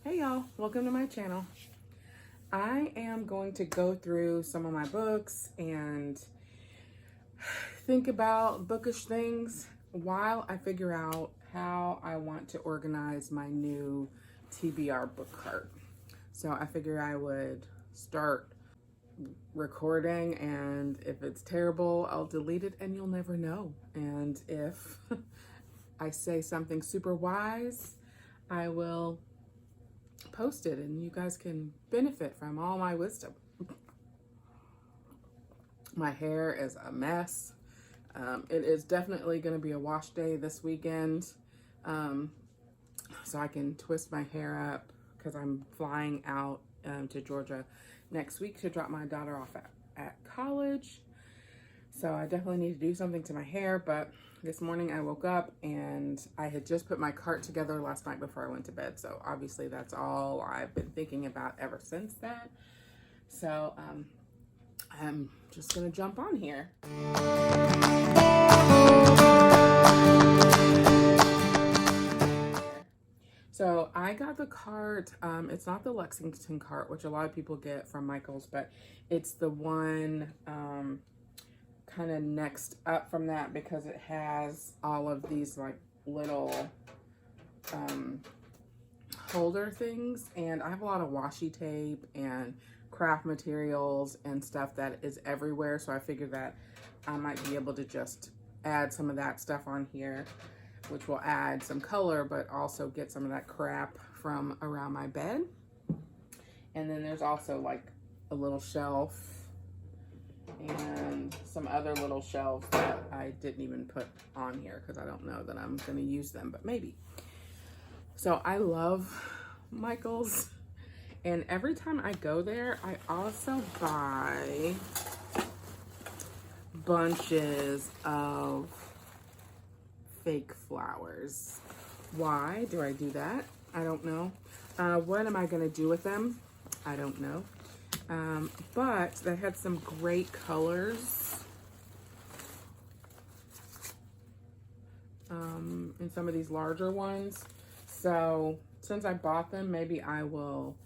Hey y'all, welcome to my channel. I am going to go through some of my books and think about bookish things while I figure out how I want to organize my new TBR book cart. So I figure I would start recording, and if it's terrible, I'll delete it and you'll never know. And if I say something super wise, I will post it and you guys can benefit from all my wisdom. My hair is a mess. It is definitely going to be a wash day this weekend, so I can twist my hair up because I'm flying out to Georgia next week to drop my daughter off at college. So I definitely need to do something to my hair, but this morning I woke up and I had just put my cart together last night before I went to bed. So obviously that's all I've been thinking about ever since that. So I'm just gonna jump on here. So I got the cart, it's not the Lexington cart, which a lot of people get from Michael's, but it's the one kind of next up from that because it has all of these like little holder things, and I have a lot of washi tape and craft materials and stuff that is everywhere, so I figured that I might be able to just add some of that stuff on here, which will add some color but also get some of that crap from around my bed. And then there's also like a little shelf and some other little shelves that I didn't even put on here because I don't know that I'm going to use them, but maybe. So I love Michael's, and every time I go there, I also buy bunches of fake flowers. Why do I do that? I don't know. What am I going to do with them? I don't know. But they had some great colors in some of these larger ones. So since I bought them, maybe I will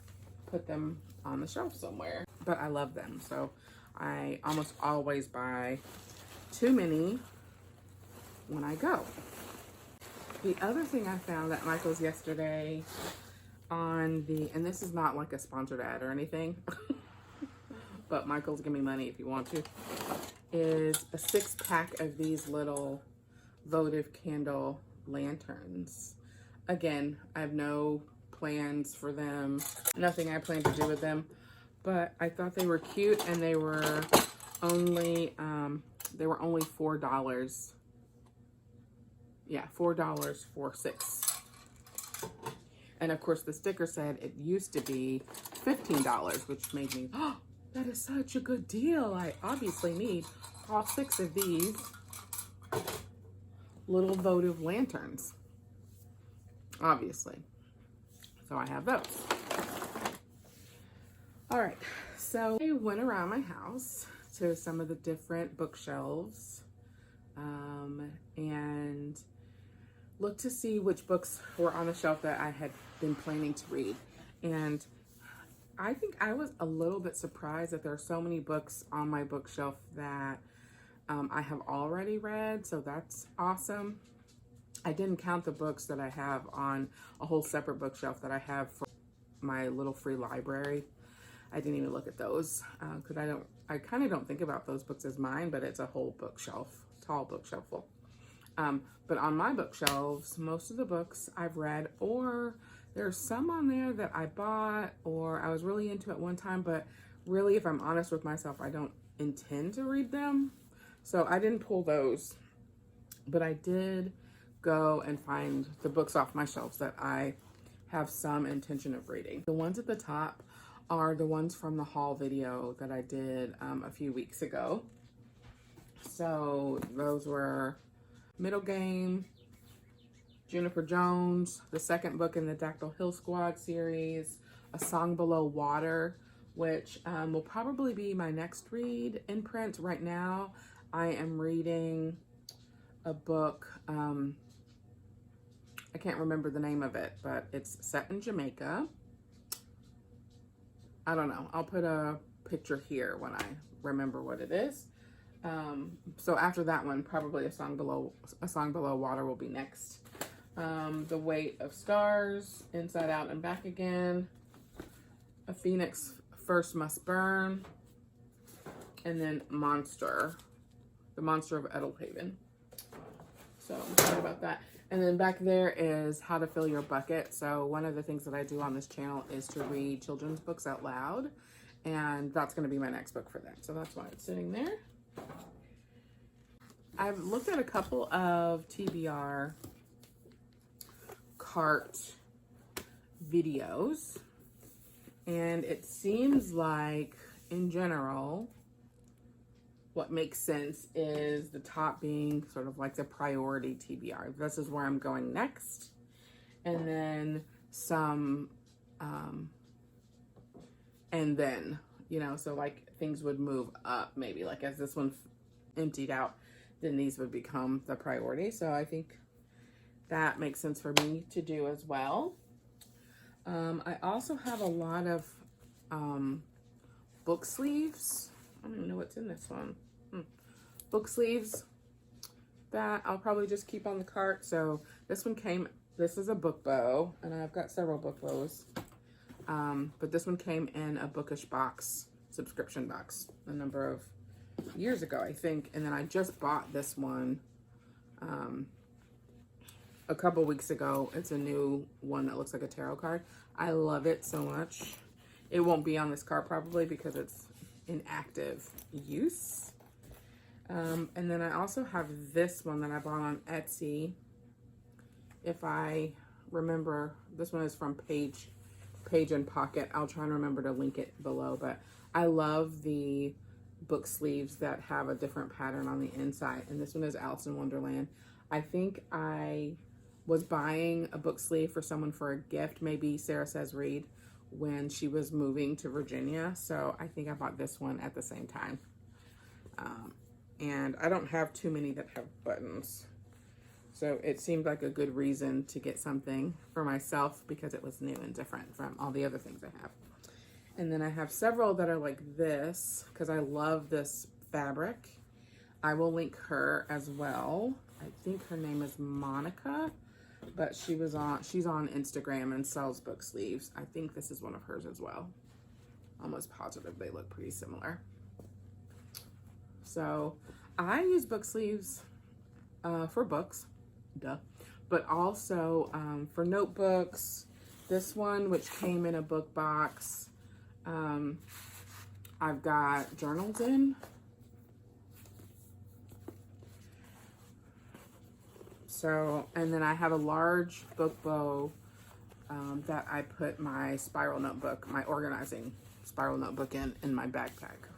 put them on the shelf somewhere. But I love them, so I almost always buy too many when I go. The other thing I found at Michael's yesterday on the, and this is not like a sponsored ad or anything, but Michael's give me money if you want to, is a 6-pack of these little votive candle lanterns. Again, I have no plans for them, nothing I plan to do with them, but I thought they were cute, and they were only $4. Yeah, $4 for 6. And of course the sticker said it used to be $15, which made me, oh, that is such a good deal. I obviously need all 6 of these little votive lanterns, obviously. So I have those. All right, so I went around my house to some of the different bookshelves and looked to see which books were on the shelf that I had been planning to read. And I think I was a little bit surprised that there are so many books on my bookshelf that I have already read, so that's awesome. I didn't count the books that I have on a whole separate bookshelf that I have for my little free library. I didn't even look at those because I kind of don't think about those books as mine, but it's a whole bookshelf, tall bookshelf full. But on my bookshelves, most of the books I've read, or there's some on there that I bought or I was really into at one time, but really, if I'm honest with myself, I don't intend to read them. So I didn't pull those, but I did go and find the books off my shelves that I have some intention of reading. The ones at the top are the ones from the haul video that I did a few weeks ago. So those were Middle Game, Juniper Jones, the second book in the Dactyl Hill Squad series, A Song Below Water, which will probably be my next read in print. Right now, I am reading a book, I can't remember the name of it, but it's set in Jamaica. I don't know. I'll put a picture here when I remember what it is. So after that one, probably a song below water will be next. The Weight of Stars, Inside Out and Back Again, A Phoenix First Must Burn, and then Monster, The Monster of Edelhaven. So I'm excited about that. And then back there is How to Fill Your Bucket. So one of the things that I do on this channel is to read children's books out loud. And that's going to be my next book for that. So that's why it's sitting there. I've looked at a couple of TBR cart videos. And it seems like, in general, what makes sense is the top being sort of like the priority TBR. This is where I'm going next. And then some, and then, you know, so like things would move up maybe. Like as this one emptied out, then these would become the priority. So I think that makes sense for me to do as well. I also have a lot of book sleeves. I don't even know what's in this one. Book sleeves that I'll probably just keep on the cart. So this is a book bow, and I've got several book bows. But this one came in a bookish box, subscription box, a number of years ago, I think. And then I just bought this one a couple weeks ago. It's a new one that looks like a tarot card. I love it so much. It won't be on this cart probably because it's in active use. And then I also have this one that I bought on Etsy. If I remember, this one is from Page and Pocket. I'll try and remember to link it below, but I love the book sleeves that have a different pattern on the inside. And this one is Alice in Wonderland. I think I was buying a book sleeve for someone for a gift, maybe Sarah Says Read, when she was moving to Virginia. So I think I bought this one at the same time. And I don't have too many that have buttons. So it seemed like a good reason to get something for myself because it was new and different from all the other things I have. And then I have several that are like this because I love this fabric. I will link her as well. I think her name is Monica, but she's on Instagram and sells book sleeves. I think this is one of hers as well. Almost positive they look pretty similar. So I use book sleeves for books, but also for notebooks. This one, which came in a book box, I've got journals in. So, and then I have a large book bow that I put my spiral notebook, my organizing spiral notebook in my backpack,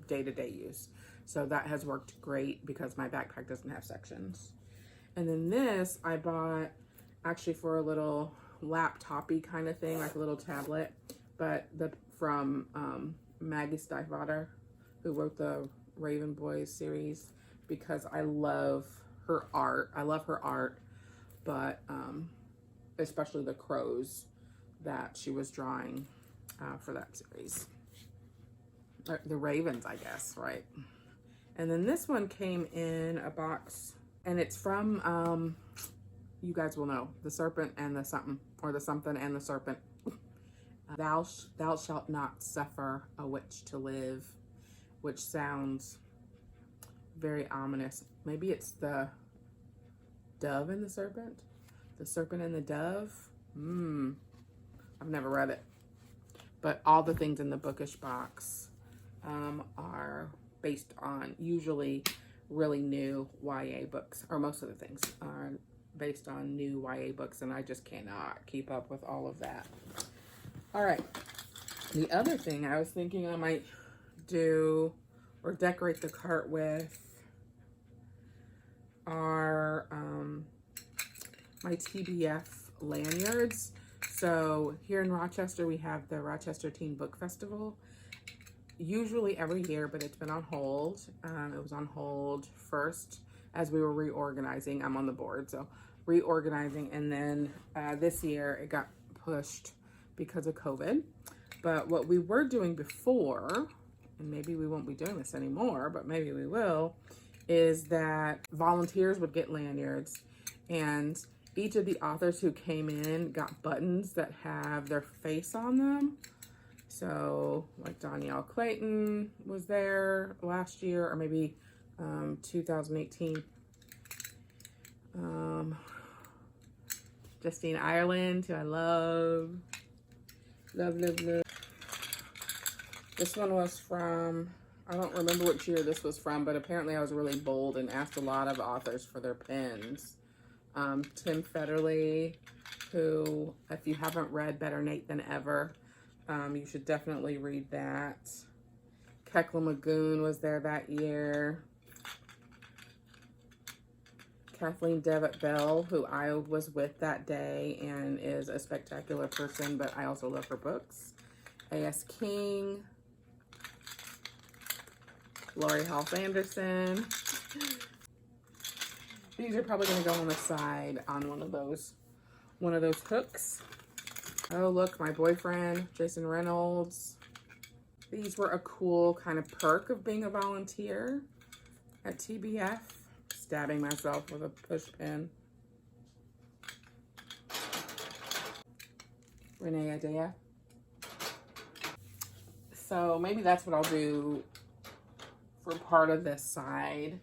day-to-day use. So that has worked great because my backpack doesn't have sections. And then this I bought actually for a little laptop-y kind of thing, like a little tablet, but from Maggie Stiefvater, who wrote the Raven Boys series, because I love her art. I love her art, but especially the crows that she was drawing for that series. The ravens, I guess, right? And then this one came in a box, and it's from, you guys will know, The Serpent and the Something, or The Something and the Serpent. Thou shalt not suffer a witch to live, which sounds very ominous. Maybe it's the dove and the serpent? The serpent and the dove? I've never read it. But all the things in the bookish box are based on usually really new YA books, or most of the things are based on new YA books, and I just cannot keep up with all of that. All right. The other thing I was thinking I might do or decorate the cart with are my TBF lanyards. So here in Rochester, we have the Rochester Teen Book Festival, usually every year, but it's been on hold. It was on hold first as we were reorganizing. I'm on the board, so reorganizing. And then this year it got pushed because of COVID. But what we were doing before, and maybe we won't be doing this anymore, but maybe we will, is that volunteers would get lanyards, and each of the authors who came in got buttons that have their face on them. So like Danielle Clayton was there last year, or maybe 2018. Justine Ireland, who I love. Love, love, love. This one was from, I don't remember which year this was from, but apparently I was really bold and asked a lot of authors for their pens. Tim Federle, who, if you haven't read Better Nate Than Ever, you should definitely read that. Kekla Magoon was there that year. Kathleen Devitt Bell, who I was with that day and is a spectacular person, but I also love her books. A.S. King. Laurie Halse Anderson. These are probably going to go on the side on one of those hooks. Oh, look, my boyfriend, Jason Reynolds. These were a cool kind of perk of being a volunteer at TBF. Stabbing myself with a push pin. Renee Adea. So maybe that's what I'll do for part of this side.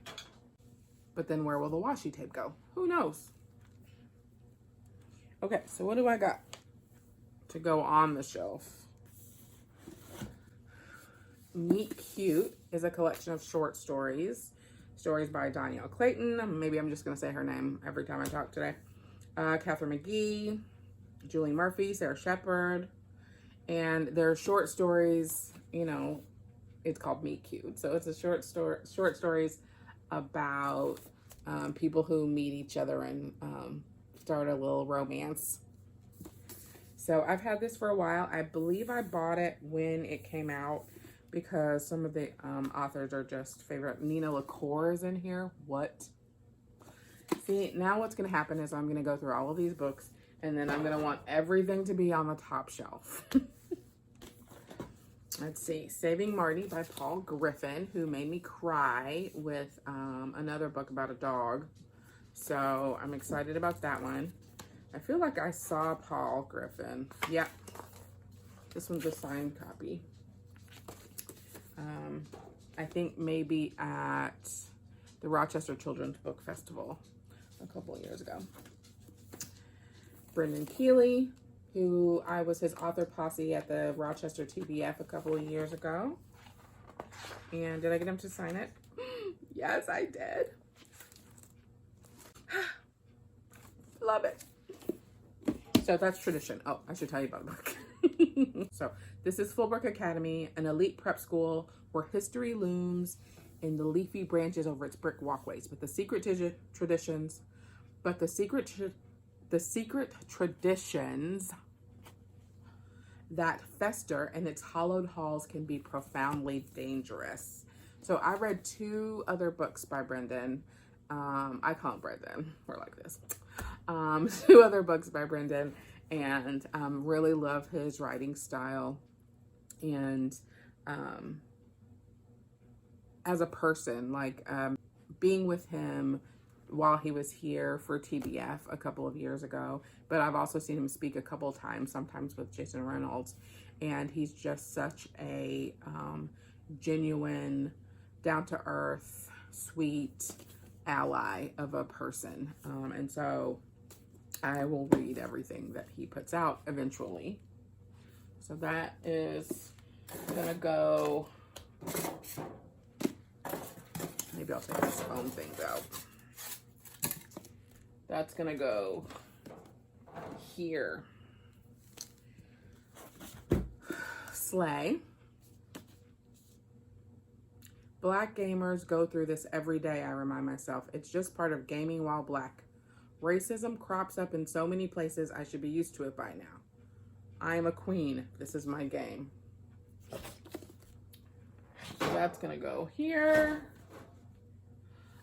But then where will the washi tape go? Who knows? Okay, so what do I got to go on the shelf? Meet Cute is a collection of short stories. Stories by Danielle Clayton. Maybe I'm just going to say her name every time I talk today. Catherine McGee, Julie Murphy, Sarah Shepard. And they're short stories, you know, it's called Meet Cute. So it's a short stories about people who meet each other and start a little romance. So I've had this for a while. I believe I bought it when it came out, because some of the authors are just favorite. Nina LaCour is in here. What? See, now what's going to happen is I'm going to go through all of these books, and then I'm going to want everything to be on the top shelf. Let's see. Saving Marty by Paul Griffin, who made me cry with another book about a dog. So I'm excited about that one. I feel like I saw Paul Griffin. Yeah. This one's a signed copy. I think maybe at the Rochester Children's Book Festival a couple of years ago. Brendan Keeley, who I was his author posse at the Rochester TBF a couple of years ago. And did I get him to sign it? Yes, I did. Love it. So that's tradition. Oh, I should tell you about the book. So this is Fullbrook Academy, an elite prep school where history looms in the leafy branches over its brick walkways. But the secret traditions that fester in its hollowed halls can be profoundly dangerous. So I read 2 other books by Brendan. I call him Brendan. We're like this. 2 other books by Brendan, and really love his writing style. And as a person, like being with him while he was here for TBF a couple of years ago, but I've also seen him speak a couple of times, sometimes with Jason Reynolds, and he's just such a genuine, down-to-earth, sweet ally of a person. And so I will read everything that he puts out eventually. So that is gonna go, maybe I'll take this phone thing out. That's gonna go here. Slay. Black gamers go through this every day, I remind myself. It's just part of gaming while black. Racism crops up in so many places, I should be used to it by now. I am a queen. This is my game. So that's gonna go here.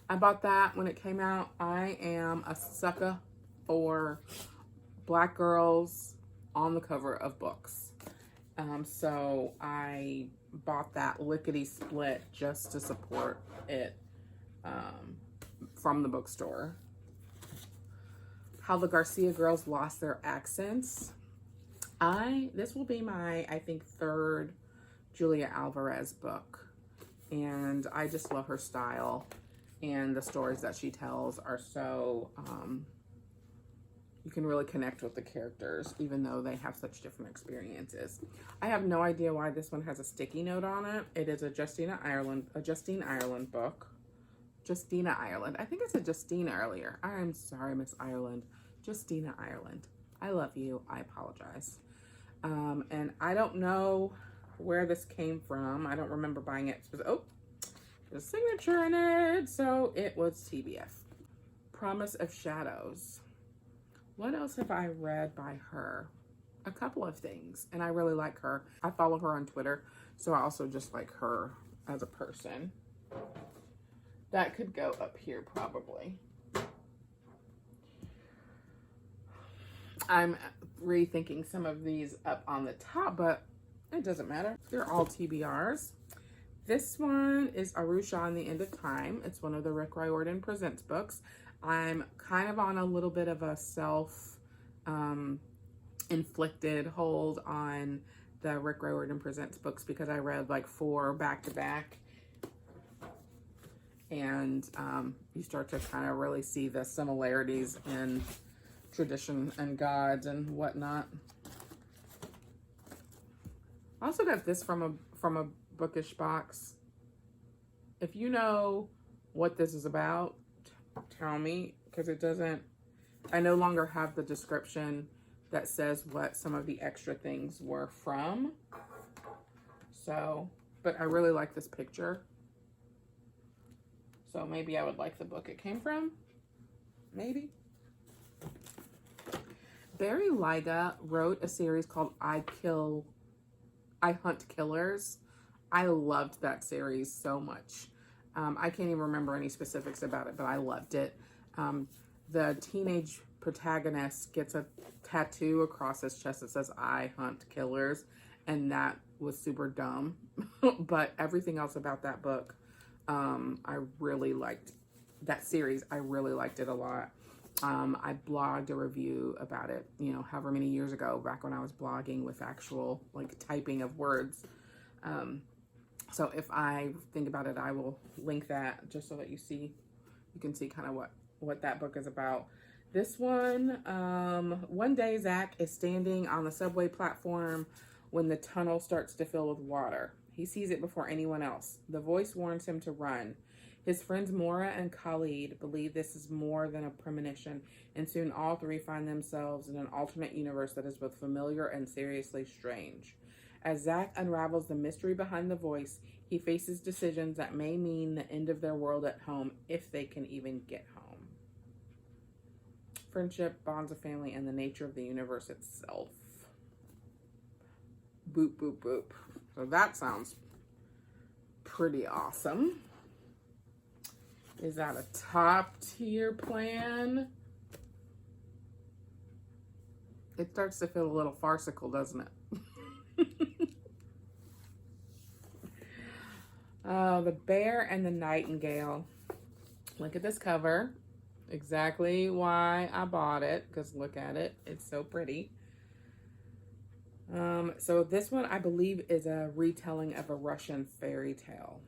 I bought that when it came out. I am a sucker for black girls on the cover of books. So I bought that lickety split just to support it from the bookstore. How the Garcia Girls Lost Their Accents. This will be my, I think, third Julia Alvarez book. And I just love her style. And the stories that she tells are so, you can really connect with the characters, even though they have such different experiences. I have no idea why this one has a sticky note on it. It is a Justine Ireland book. Justina Ireland. I think I said Justina earlier. I'm sorry, Miss Ireland. Justina Ireland. I love you. I apologize. And I don't know where this came from. I don't remember buying it. Oh, there's a signature in it. So it was TBF. Promise of Shadows. What else have I read by her? A couple of things. And I really like her. I follow her on Twitter. So I also just like her as a person. That could go up here probably. I'm rethinking some of these up on the top, but it doesn't matter. They're all TBRs. This one is Arusha on the End of Time. It's one of the Rick Riordan Presents books. I'm kind of on a little bit of a self-inflicted hold on the Rick Riordan Presents books because I read like 4 back-to-back. And you start to kind of really see the similarities in tradition and gods and whatnot. I also got this from a bookish box. If you know what this is about, tell me, because it doesn't, I no longer have the description that says what some of the extra things were from. So, but I really like this picture. So maybe I would like the book it came from. Maybe. Barry Lyga wrote a series called I Hunt Killers. I loved that series so much. I can't even remember any specifics about it, but I loved it. The teenage protagonist gets a tattoo across his chest that says I Hunt Killers, and that was super dumb. But everything else about that book, I really liked that series. I really liked it a lot. I blogged a review about it, you know, however many years ago, back when I was blogging with actual like typing of words. So if I think about it, I will link that just so that you can see kind of what that book is about. This one, one day Zach is standing on the subway platform when the tunnel starts to fill with water. He sees it before anyone else. The voice warns him to run. His friends Maura and Khalid believe this is more than a premonition, and soon all three find themselves in an alternate universe that is both familiar and seriously strange. As Zach unravels the mystery behind the voice, he faces decisions that may mean the end of their world at home, if they can even get home. Friendship, bonds of family, and the nature of the universe itself. Boop, boop, boop. So that sounds pretty awesome. Is that a top tier plan? It starts to feel a little farcical, doesn't it? The Bear and the Nightingale. Look at this cover. Exactly why I bought it, because look at it. It's so pretty. So this one, I believe, is a retelling of a Russian fairy tale.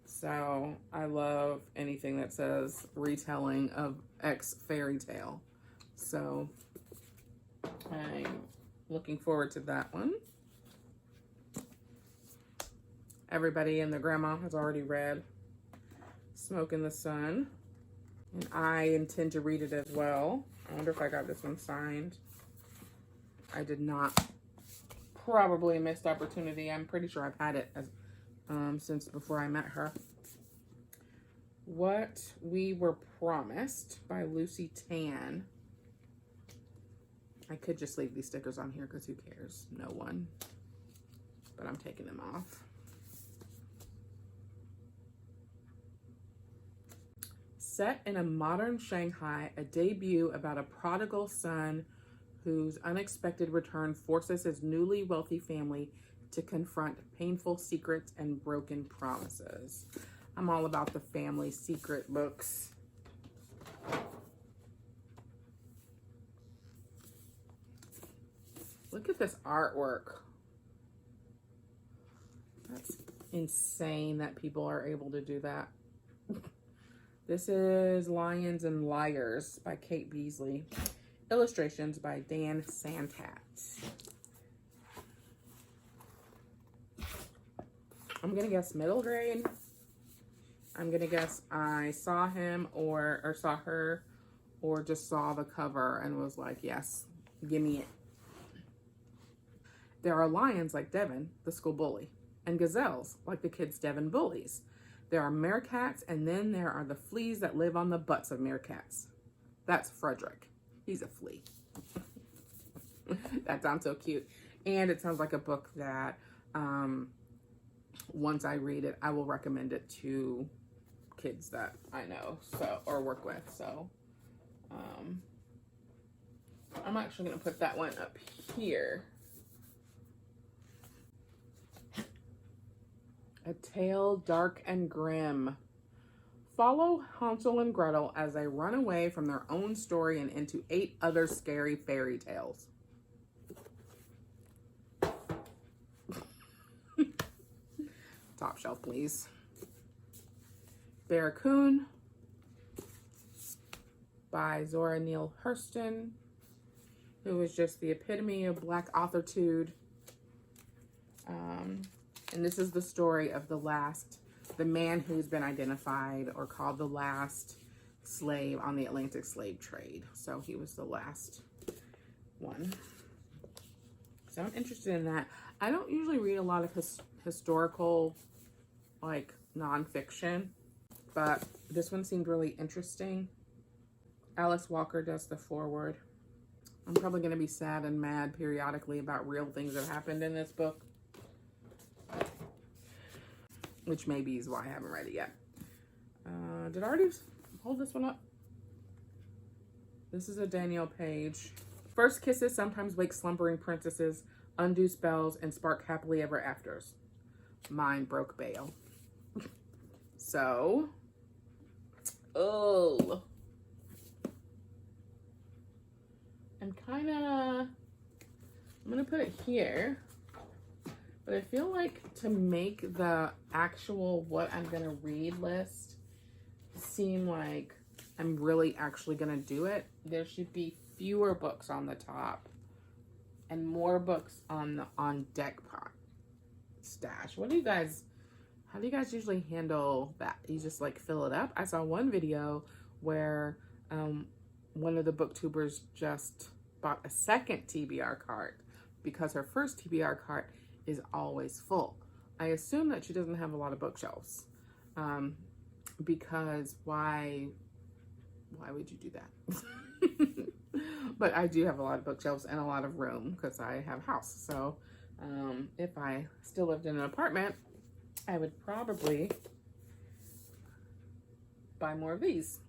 So I love anything that says retelling of X fairy tale. So I'm looking forward to that one. Everybody and their grandma has already read Smoke in the Sun. And I intend to read it as well. I wonder if I got this one signed. I did not. Probably a missed opportunity. I'm pretty sure I've had it as since before I met her. What We Were Promised by Lucy Tan. I could just leave these stickers on here because who cares? No one. But I'm taking them off. Set in a modern Shanghai, a debut about a prodigal son whose unexpected return forces his newly wealthy family to confront painful secrets and broken promises. I'm all about the family secret books. Look at this artwork. That's insane that people are able to do that. This is Lions and Liars by Kate Beasley. Illustrations by Dan Santat. I'm gonna guess middle grade. I'm gonna guess I saw him or saw her or just saw the cover and was like, yes, give me it. There are lions like Devin, the school bully, and gazelles like the kids Devin bullies. There are meerkats, and then there are the fleas that live on the butts of meerkats. That's Frederick. He's a flea. That sounds so cute. And it sounds like a book that once I read it, I will recommend it to kids that I know or work with. So I'm actually going to put that one up here. A Tale Dark and Grim. Follow Hansel and Gretel as they run away from their own story and into 8 other scary fairy tales. Top shelf, please. Barracoon by Zora Neale Hurston, who is just the epitome of Black authortude. And this is the story of the man who's been identified or called the last slave on the Atlantic slave trade. So he was the last one. So I'm interested in that. I don't usually read a lot of historical, like, nonfiction, but this one seemed really interesting. Alice Walker does the foreword. I'm probably going to be sad and mad periodically about real things that happened in this book, which maybe is why I haven't read it yet. Did I already hold this one up? This is a Danielle Page. First kisses sometimes wake slumbering princesses, undo spells, and spark happily ever afters. Mine broke bail. So, I'm gonna put it here. But I feel like to make the actual what I'm going to read list seem like I'm really actually going to do it, there should be fewer books on the top and more books on deck pot stash. How do you guys usually handle that? You just like fill it up? I saw one video where one of the booktubers just bought a second TBR cart because her first TBR cart is always full. I assume that she doesn't have a lot of bookshelves, because why would you do that? But I do have a lot of bookshelves and a lot of room because I have a house. So if I still lived in an apartment, I would probably buy more of these.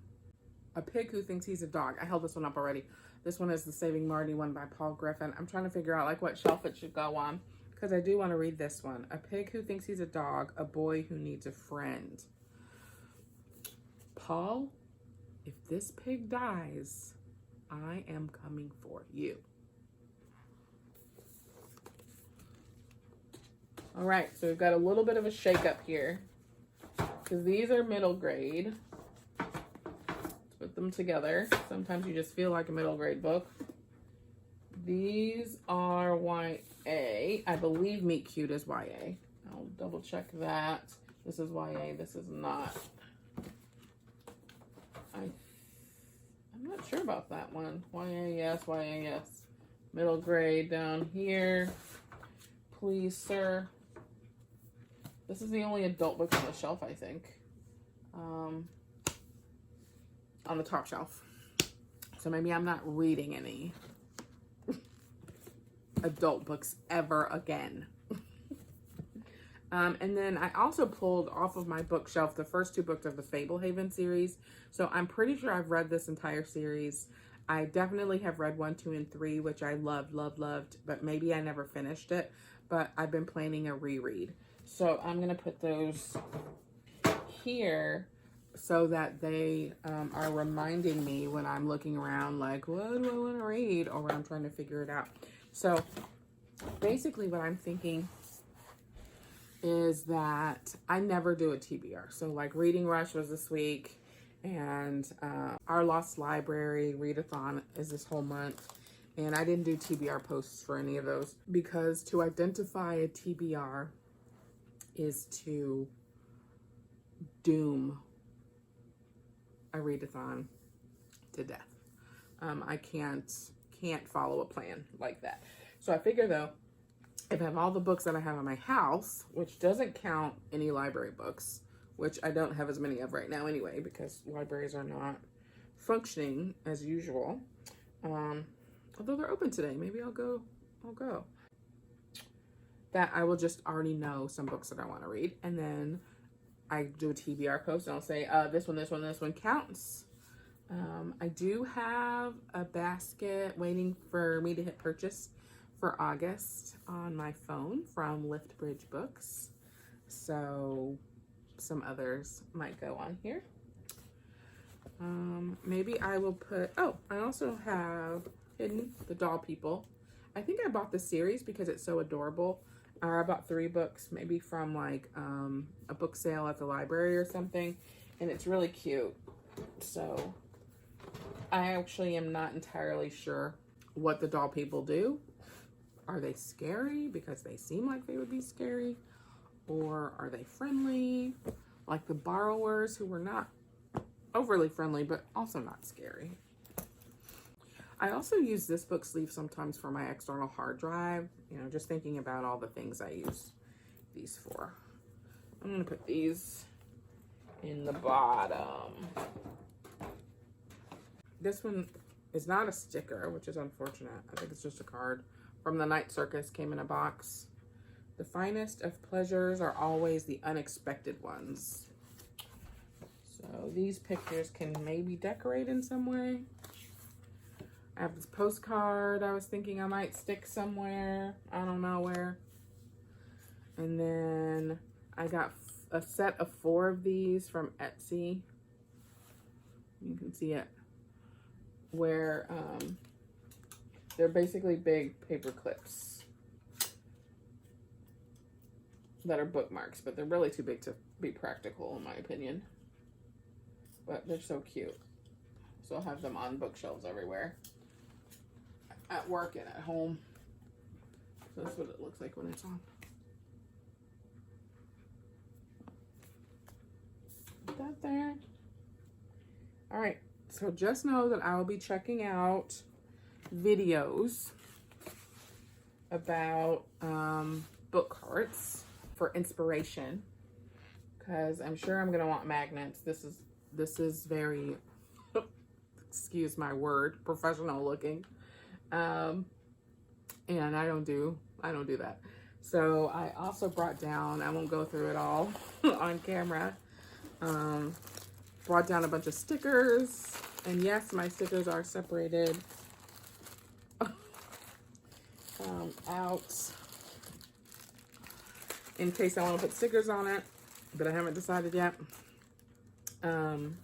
A Pig Who Thinks He's a Dog. I held this one up already. This one is the Saving Marty one by Paul Griffin. I'm trying to figure out like what shelf it should go on, because I do want to read this one. A Pig Who Thinks He's a Dog, a Boy Who Needs a Friend. Paul, if this pig dies, I am coming for you. All right, so we've got a little bit of a shakeup here, because these are middle grade. Let's put them together. Sometimes you just feel like a middle grade book. These are YA. I believe Meet Cute is YA. I'll double check that. This is YA. This is not. I'm not sure about that one. YA, yes. YA, yes. Middle grade down here. Please, sir. This is the only adult book on the shelf, I think. On the top shelf. So maybe I'm not reading any adult books ever again. And then I also pulled off of my bookshelf the first 2 books of the Fablehaven series. So I'm pretty sure I've read this entire series. I definitely have read 1, 2, and 3, which I loved, but maybe I never finished it. But I've been planning a reread. So I'm going to put those here so that they are reminding me when I'm looking around like, what do I want to read? Or when I'm trying to figure it out. So basically what I'm thinking is that I never do a TBR. So like Reading Rush was this week, and Our Lost Library readathon is this whole month, and I didn't do TBR posts for any of those because to identify a TBR is to doom a readathon to death. I can't follow a plan like that. So I figure though, if I have all the books that I have in my house, which doesn't count any library books, which I don't have as many of right now anyway, because libraries are not functioning as usual. Although they're open today, maybe I'll go. That I will just already know some books that I want to read, and then I do a TBR post and I'll say, this one counts. I do have a basket waiting for me to hit purchase for August on my phone from Liftbridge Books. So some others might go on here. Maybe I will put, I also have Hidden, the Doll People. I think I bought the series because it's so adorable. I bought 3 books, maybe from like a book sale at the library or something, and it's really cute. So I actually am not entirely sure what the doll people do. Are they scary because they seem like they would be scary? Or are they friendly? Like the borrowers, who were not overly friendly, but also not scary. I also use this book sleeve sometimes for my external hard drive. You know, just thinking about all the things I use these for. I'm going to put these in the bottom. This one is not a sticker, which is unfortunate. I think it's just a card. From the Night Circus, came in a box. The finest of pleasures are always the unexpected ones. So these pictures can maybe decorate in some way. I have this postcard I was thinking I might stick somewhere. I don't know where. And then I got a set of 4 of these from Etsy. You can see it. Where they're basically big paper clips that are bookmarks, but they're really too big to be practical in my opinion. But they're so cute. So I'll have them on bookshelves everywhere. At work and at home. So that's what it looks like when it's on. Put that there. All right. So just know that I will be checking out videos about book carts for inspiration, because I'm sure I'm gonna want magnets. This is very excuse my word, professional looking, and I don't do that. So I also brought down, I won't go through it all on camera, brought down a bunch of stickers. And yes, my stickers are separated out in case I want to put stickers on it, but I haven't decided yet. And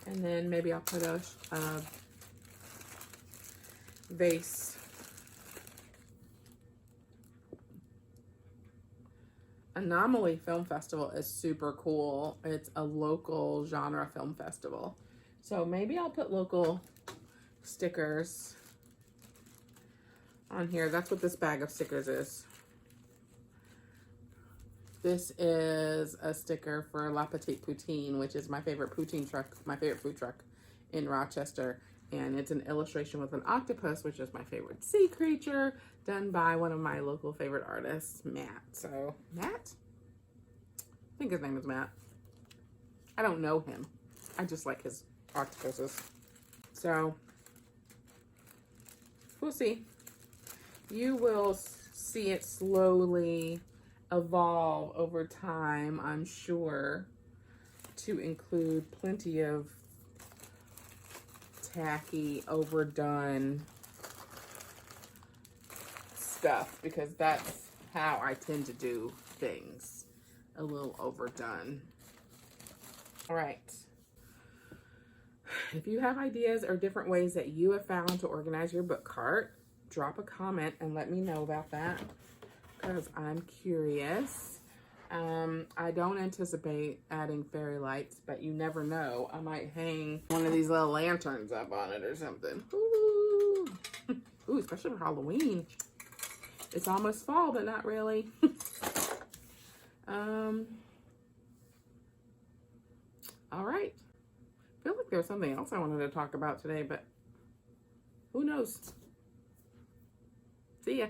then maybe I'll put a vase. Anomaly Film Festival is super cool. It's a local genre film festival. So maybe I'll put local stickers on here. That's what this bag of stickers is. This is a sticker for La Petite Poutine, which is my favorite poutine truck, my favorite food truck in Rochester. And it's an illustration with an octopus, which is my favorite sea creature, done by one of my local favorite artists, Matt. So, Matt? I think his name is Matt. I don't know him. I just like his octopuses. So, we'll see. You will see it slowly evolve over time, I'm sure, to include plenty of tacky, overdone stuff, because that's how I tend to do things. A little overdone. All right. If you have ideas or different ways that you have found to organize your book cart, drop a comment and let me know about that, because I'm curious. I don't anticipate adding fairy lights, but you never know. I might hang one of these little lanterns up on it or something. Ooh, ooh, especially for Halloween. It's almost fall, but not really. All right. I feel like there's something else I wanted to talk about today, but who knows? See ya.